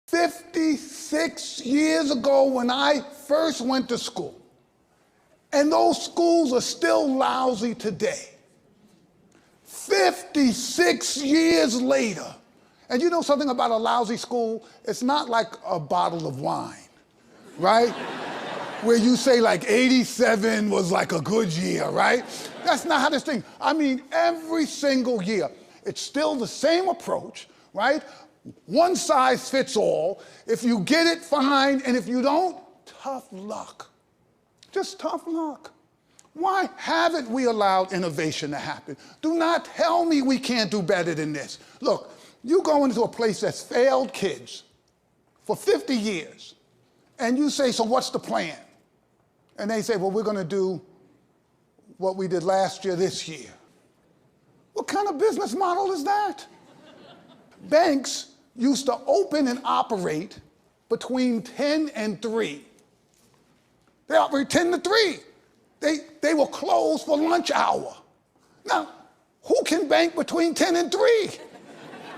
56 years ago when I first went to school, and those schools are still lousy today. 56 years later. And you know something about a lousy school? It's not like a bottle of wine, right? Where you say like 87 was like a good year, right? That's not how this thing, I mean, every single year, it's still the same approach, right? One size fits all. If you get it, fine, and if you don't, tough luck. Just tough luck. Why haven't we allowed innovation to happen? Do not tell me we can't do better than this. Look, you go into a place that's failed kids for 50 years, and you say, so what's the plan? And they say, well, we're going to do what we did last year this year. What kind of business model is that? Banks used to open and operate between 10 and 3. They operate 10 to 3. They were closed for lunch hour. Now, who can bank between 10 and 3?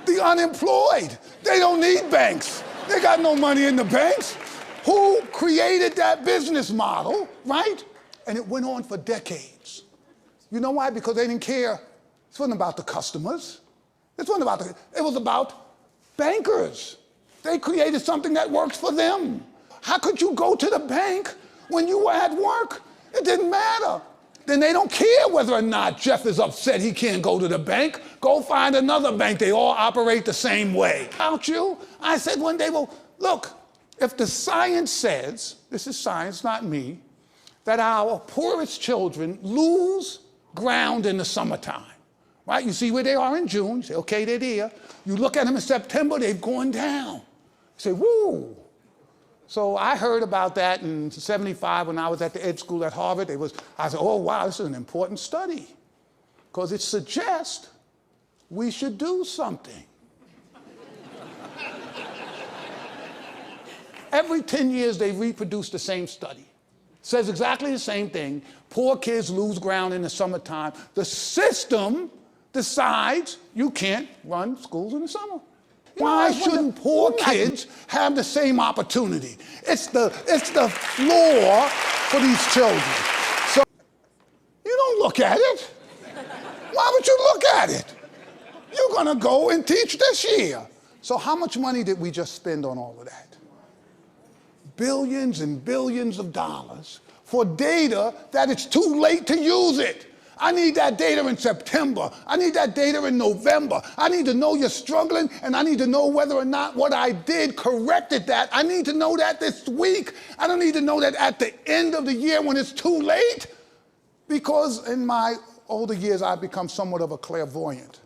The unemployed. They don't need banks. They got no money in the banks. Who created that business model, right? And it went on for decades. You know why? Because they didn't care. It wasn't about the customers. It was about bankers. They created something that works for them. How could you go to the bank when you were at work? It didn't matter. Then they don't care whether or not Jeff is upset he can't go to the bank. Go find another bank. They all operate the same way. About you? I said one day, well, look, if the science says, this is science, not me, that our poorest children lose ground in the summertime, right? You see where they are in June, you say, okay, they're there. You look at them in September, they've gone down. You say, woo. So I heard about that in '75 when I was at the ed school at Harvard. I said, oh, wow, this is an important study because it suggests we should do something. Every 10 years, they reproduce the same study. It says exactly the same thing. Poor kids lose ground in the summertime. The system decides you can't run schools in the summer. Why shouldn't poor kids have the same opportunity? It's the floor for these children. So you don't look at it. Why would you look at it? You're gonna go and teach this year. So how much money did we just spend on all of that? Billions and billions of dollars for data that it's too late to use it. I need that data in September. I need that data in November. I need to know you're struggling, and I need to know whether or not what I did corrected that. I need to know that this week. I don't need to know that at the end of the year when it's too late, because in my older years, I've become somewhat of a clairvoyant.